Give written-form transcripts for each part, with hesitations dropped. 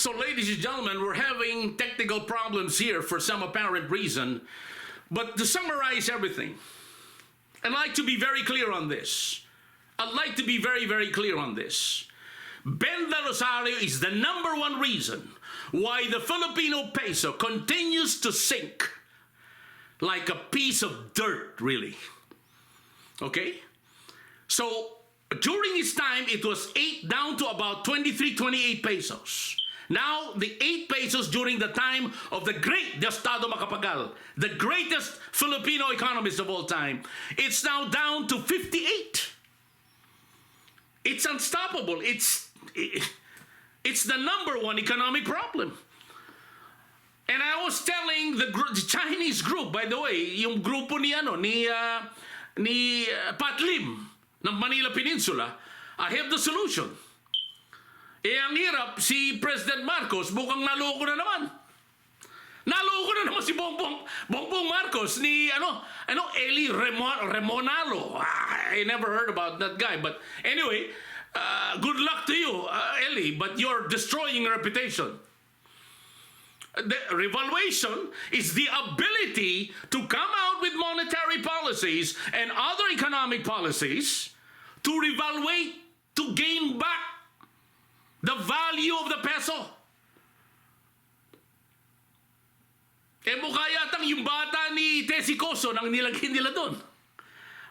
So, ladies and gentlemen, we're having technical problems here for some apparent reason. But to summarize everything, I'd like to be very clear on this. I'd like to be very, very clear on this. Benda Rosario is the number one reason why the Filipino peso continues to sink like a piece of dirt, really. Okay? So, during his time, it was 8 down to about 23, 28 pesos. Now, the 8 pesos during the time of the great Diosdado Macapagal, the greatest Filipino economist of all time, it's now down to 58. It's unstoppable. It's the number one economic problem. And I was telling the Chinese group, by the way, yung grupo ni Pat Lim ng Manila Peninsula, I have the solution. Ang hirap, si President Marcos mukhang naloko na naman. Naloko na naman si Bongbong Marcos ni Eli Remonalo. I never heard about that guy, but anyway, good luck to you, Eli, but you're destroying your reputation. The revaluation is the ability to come out with monetary policies and other economic policies to revaluate, to gain back the value of the peso. Mukha yatang yung bata ni Tesicoso nang nilagay nila doon.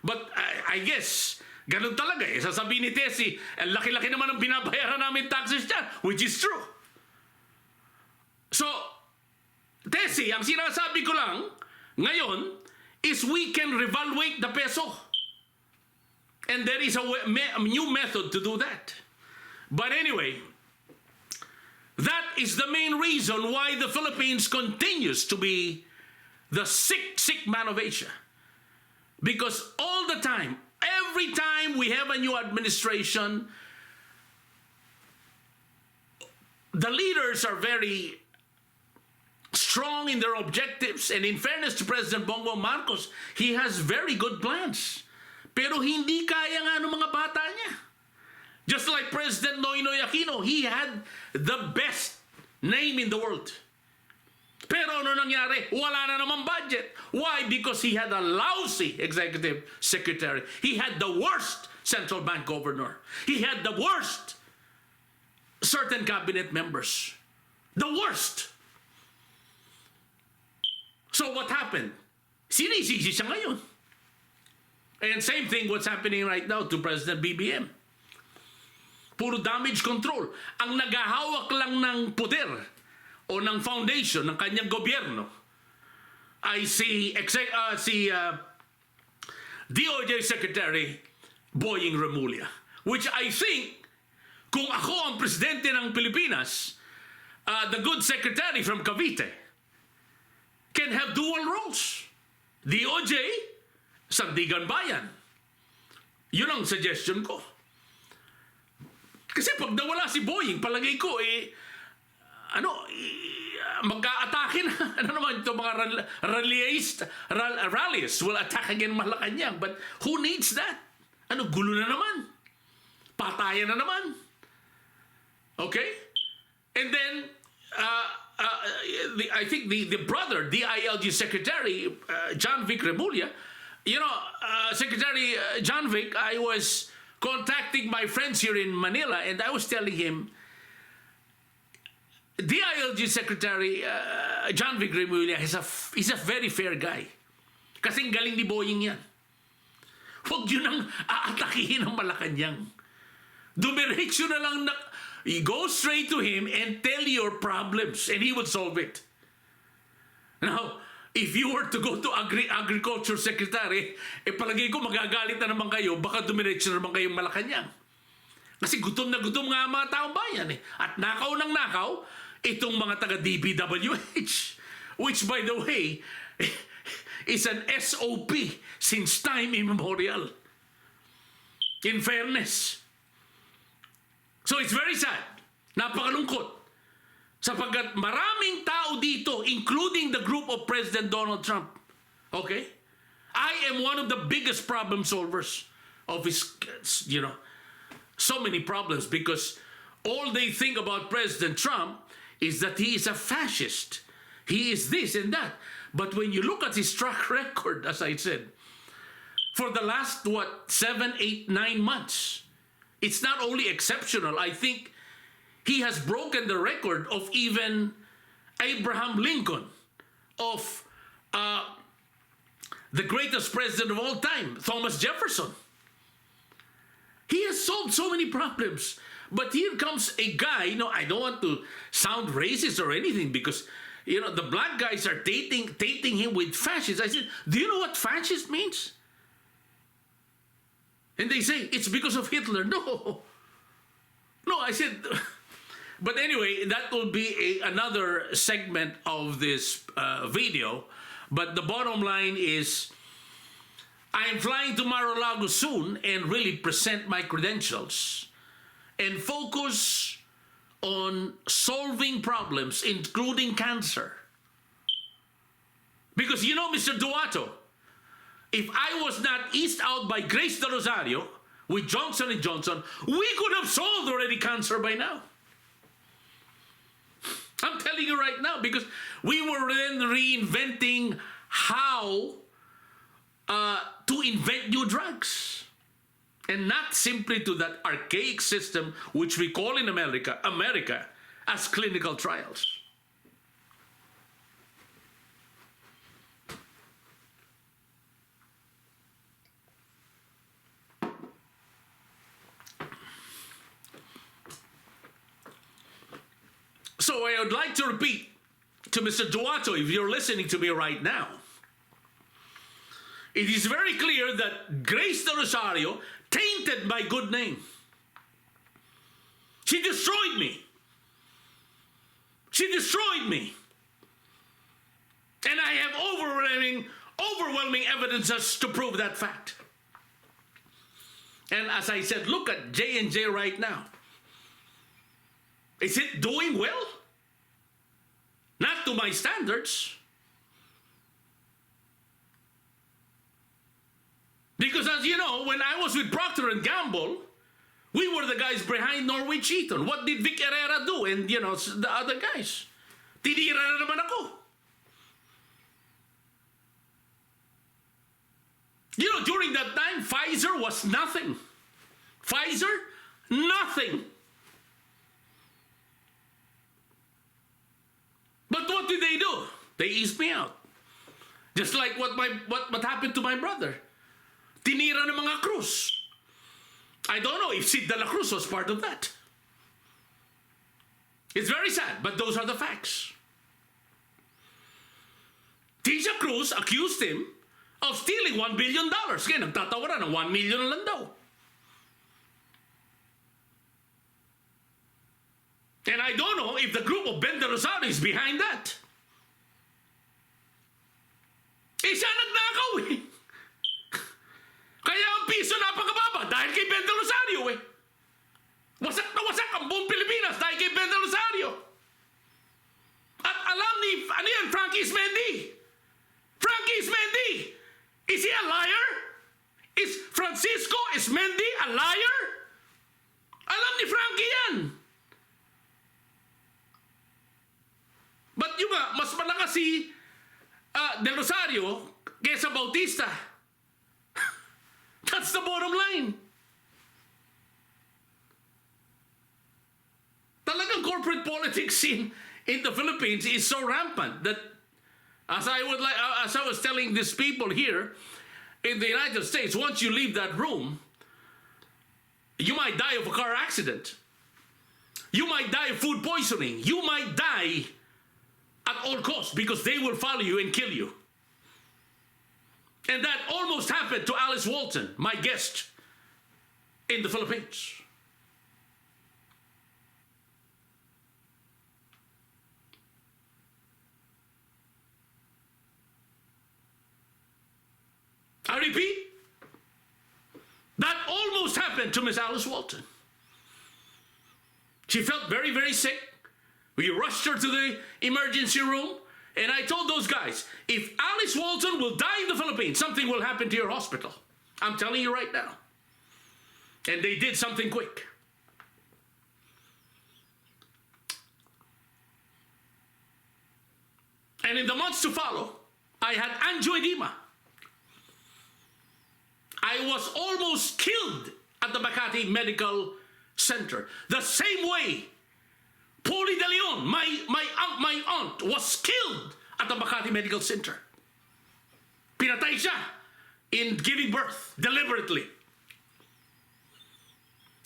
But I guess, ganun talaga eh. Sasabihin ni Tesi, laki-laki naman ang binabayaran namin taxes dyan, which is true. So, Tesi, ang sinasabi ko lang ngayon is we can revaluate the peso. And there is a new method to do that. But anyway, that is the main reason why the Philippines continues to be the sick man of Asia. Because all the time, every time we have a new administration, the leaders are very strong in their objectives. And in fairness to President Bongbong Marcos, he has very good plans. Pero hindi kaya nga ng mga bata niya. Just like President Noynoy Aquino, he had the best name in the world. Pero ano nangyari? Wala na naman budget. Why? Because he had a lousy executive secretary. He had the worst central bank governor. He had the worst certain cabinet members. The worst. So what happened? Sinisisi siya ngayon. And same thing what's happening right now to President BBM. Puro damage control. Ang naghahawak lang ng poder o ng foundation ng kanyang gobyerno ay si DOJ Secretary Boying Remulla. Which I think, kung ako ang presidente ng Pilipinas, the good secretary from Cavite can have dual roles. DOJ, Sandigan Bayan. Yun ang suggestion ko. Kasi pag nawala si Boying, palagay ko, mag-a-atake na. Ano naman ito, mga rallies will attack again Malacanang. But who needs that? Gulo na naman. Patayan na naman. Okay? And then, I think the brother, DILG Secretary, Jonvic Remulla, Secretary Jonvic, I was contacting my friends here in Manila, and I was telling him, DILG Secretary Jonvic Remulla is a very fair guy. Kasing galing ni Boying yan. Huwag yun ang aatakihin ng Malacanang. Dumiretso na lang you go straight to him and tell your problems, and he would solve it. Now, if you were to go to Agriculture Secretary, palagay ko magagalit na naman kayo, baka dumiretso na naman kayong Malacanang. Kasi gutom na gutom nga ang mga taong bayan eh. At nakaw ng nakaw, itong mga taga-DPWH, which by the way, is an SOP since time immemorial. In fairness. So it's very sad. Napakalungkot. Sapagkat maraming tao dito, including the group of President Donald Trump. Okay? I am one of the biggest problem solvers of his, so many problems, because all they think about President Trump is that he is a fascist. He is this and that. But when you look at his track record, as I said, for the last, 7, 8, 9 months, it's not only exceptional. I think he has broken the record of even Abraham Lincoln, of the greatest president of all time, Thomas Jefferson. He has solved so many problems. But here comes a guy, I don't want to sound racist or anything, because, the black guys are dating him with fascists. I said, do you know what fascist means? And they say, it's because of Hitler. No, I said, but anyway, that will be another segment of this video. But the bottom line is, I am flying to Mar-a-Lago soon and really present my credentials and focus on solving problems, including cancer. Because Mr. Duato, if I was not eased out by Grace de Rosario with Johnson & Johnson, we could have solved already cancer by now. I'm telling you right now, because we were then reinventing how to invent new drugs. And not simply to that archaic system which we call in America as clinical trials. So I would like to repeat to Mr. Duato, if you're listening to me right now, it is very clear that Grace de Rosario tainted my good name. She destroyed me. She destroyed me. And I have overwhelming evidences to prove that fact. And as I said, look at J&J right now. Is it doing well? Not to my standards. Because as you know, when I was with Procter & Gamble, we were the guys behind Norwich Eaton. What did Vic Herrera do? And the other guys. Tinira na naman ako. During that time, Pfizer was nothing. Pfizer, nothing. But what did they do? They eased me out. Just like what happened to my brother. Tinira ng mga Cruz. I don't know if Sid de la Cruz was part of that. It's very sad, but those are the facts. Tisha Cruz accused him of stealing $1 billion. Kaya nagtatawaran ng 1 million lang daw. And I don't know if the group of Ben de Rosario is behind that. Siya nagnakaw eh. Kaya ang piso napakababa dahil kay Ben de Rosario eh. Wasak na wasak ang buong Pilipinas dahil kay Ben de Rosario. At alam ni, Frankie Ismendi. Frankie Ismendi. Is he a liar? Is Francisco Ismendi a liar? Alam ni Frankie yan. But mas malakas si Del Rosario kaysa Bautista. That's the bottom line. Talagang corporate politics in the Philippines is so rampant that as I was telling these people here in the United States, once you leave that room, you might die of a car accident. You might die of food poisoning. You might die at all costs because they will follow you and kill you. And that almost happened to Alice Walton, my guest in the Philippines. I repeat, that almost happened to Miss Alice Walton. She felt very, very sick. We rushed her to the emergency room, and I told those guys, if Alice Walton will die in the Philippines, something will happen to your hospital. I'm telling you right now. And they did something quick. in the months to follow, I had angioedema. I was almost killed at the Makati Medical Center. The same way Paulie De Leon, my aunt, was killed at the Makati Medical Center. Pinatay siya in giving birth, deliberately.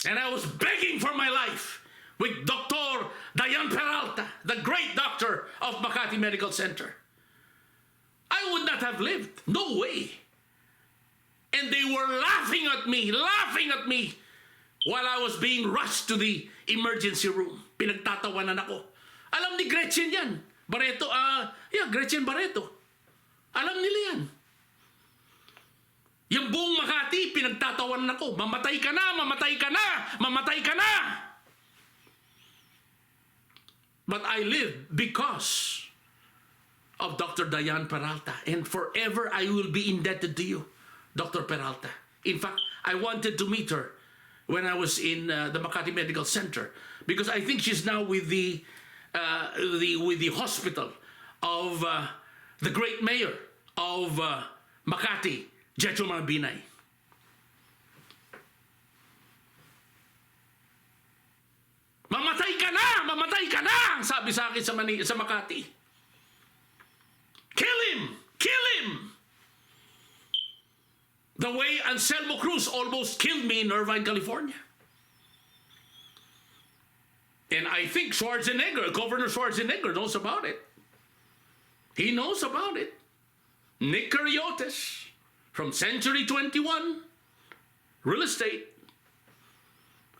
And I was begging for my life with Dr. Dayan Peralta, the great doctor of Makati Medical Center. I would not have lived. No way. And they were laughing at me while I was being rushed to the emergency room. Pinagtatawanan ako. Alam ni Gretchen yan. Barreto, Gretchen Barreto. Alam nila yan. Yung buong Makati, pinagtatawanan ako. Mamatay ka na, mamatay ka na, mamatay ka na. But I live because of Dr. Dayan Peralta. And forever I will be indebted to you, Dr. Peralta. In fact, I wanted to meet her when I was in the Makati Medical Center, because I think she's now with the hospital of the great mayor of Makati, Jetro Mabinay. Mamatay ka na, ang sabi sa akin sa Makati. Kill him. The way Anselmo Cruz almost killed me in Irvine, California. And I think Governor Schwarzenegger knows about it. He knows about it. Nick Cariotes from Century 21 Real Estate.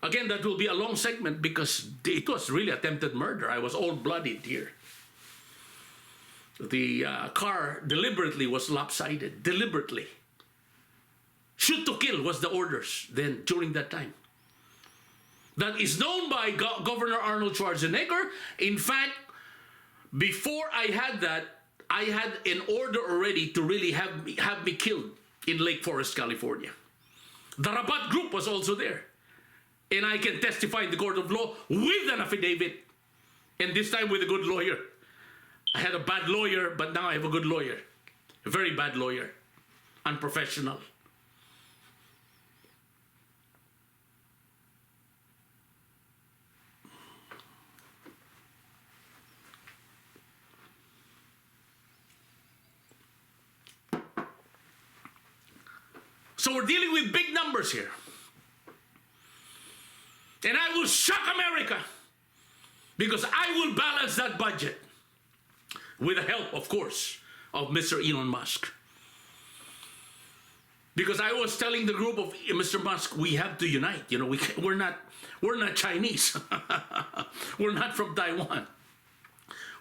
Again, that will be a long segment because it was really attempted murder. I was all bloodied here. The car deliberately was lopsided. Deliberately. Shoot to kill was the orders then during that time. That is known by Governor Arnold Schwarzenegger. In fact, before I had that, I had an order already to really have me killed in Lake Forest, California. The Rabat group was also there. And I can testify in the court of law with an affidavit. And this time with a good lawyer. I had a bad lawyer, but now I have a good lawyer. A very bad lawyer. Unprofessional. So we're dealing with big numbers here. And I will shock America because I will balance that budget with the help, of course, of Mr. Elon Musk. Because I was telling the group of Mr. Musk, we have to unite. You know, we're not Chinese. We're not from Taiwan.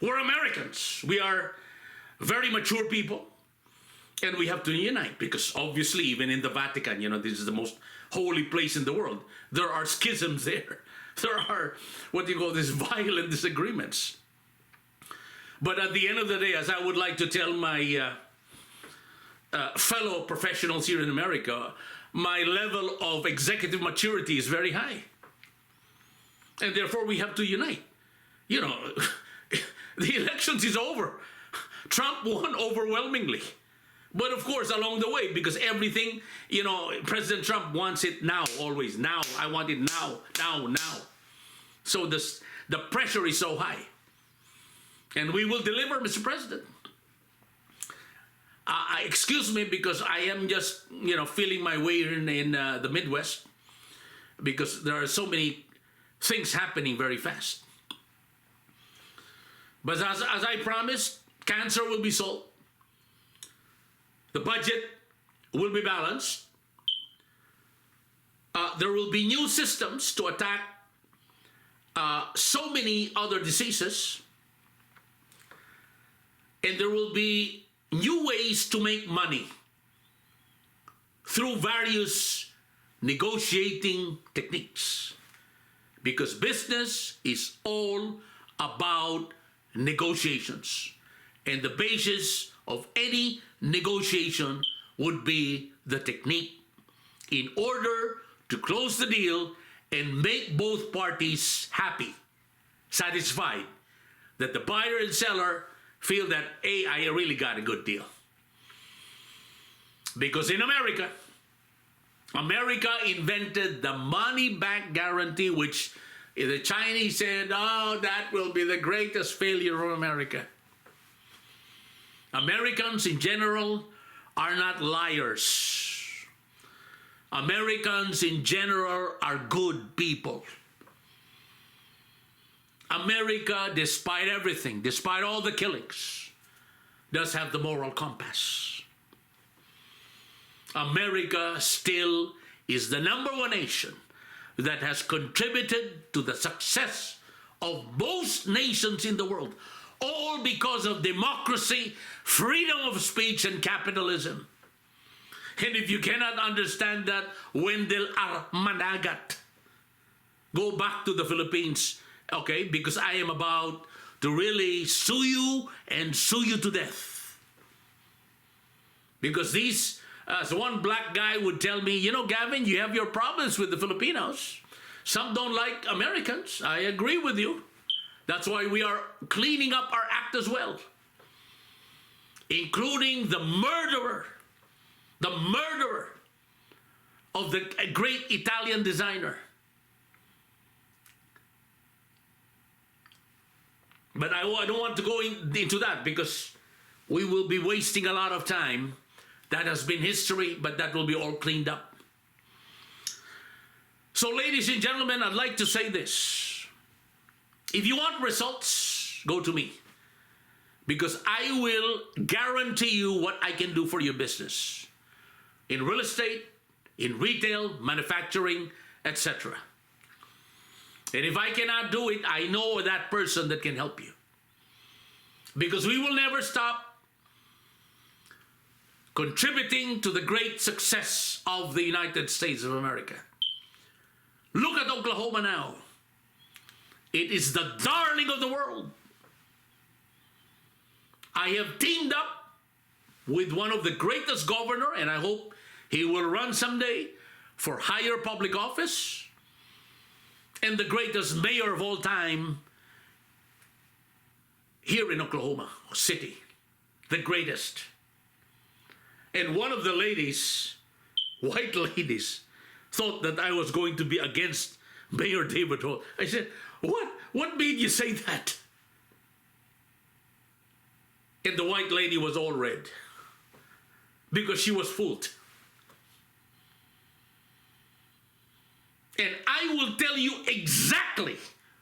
We're Americans. We are very mature people. And we have to unite because obviously even in the Vatican, you know, this is the most holy place in the world. There are schisms there. There are, violent disagreements. But at the end of the day, as I would like to tell my fellow professionals here in America, my level of executive maturity is very high. And therefore we have to unite. You know, the elections is over. Trump won overwhelmingly. But of course, along the way, because everything, you know, President Trump wants it now, always now. I want it now. So the pressure is so high. And we will deliver, Mr. President. Excuse me, because I am just, you know, feeling my way in the Midwest. Because there are so many things happening very fast. But as I promised, cancer will be solved. The budget will be balanced. There will be new systems to attack so many other diseases. And there will be new ways to make money through various negotiating techniques. Because business is all about negotiations. And the basis of any negotiation would be the technique in order to close the deal and make both parties happy, satisfied, that the buyer and seller feel that, I really got a good deal. Because in America invented the money-back guarantee, which the Chinese said, oh, that will be the greatest failure of America. Americans in general are not liars. Americans in general are good people. America, despite everything, despite all the killings, does have the moral compass. America still is the #1 nation that has contributed to the success of most nations in the world, all because of democracy, freedom of speech, and capitalism. And if you cannot understand that, Wendell R. Managat, go back to the Philippines, okay, because I am about to really sue you and sue you to death. Because these, as one black guy would tell me, you know, Gavin, you have your problems with the Filipinos. Some don't like Americans. I agree with you. That's why we are cleaning up our act as well. Including the murderer of the great Italian designer. But I don't want to go into that because we will be wasting a lot of time. That has been history, but that will be all cleaned up. So, ladies and gentlemen, I'd like to say this. If you want results, go to me. Because I will guarantee you what I can do for your business. In real estate, in retail, manufacturing, etc. And if I cannot do it, I know that person that can help you. Because we will never stop contributing to the great success of the United States of America. Look at Oklahoma now. It is the darling of the world. I have teamed up with one of the greatest governor, and I hope he will run someday for higher public office, and the greatest mayor of all time here in Oklahoma City, the greatest. And one of the ladies, white ladies, thought that I was going to be against Mayor David Holt. I said, what made you say that? And the white lady was all red because she was fooled. And I will tell you exactly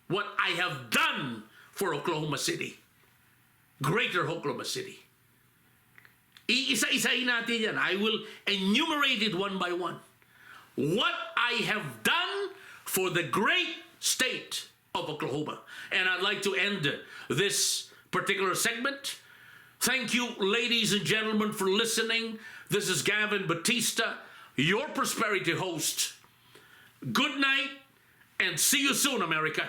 what I have done for Oklahoma City, Greater Oklahoma City. Iisa-isahin natin yan. I will enumerate it one by one. What I have done for the great state of Oklahoma. And I'd like to end this particular segment. Thank you, ladies and gentlemen, for listening. This is Gavin Batista, your prosperity host. Good night, and see you soon, America.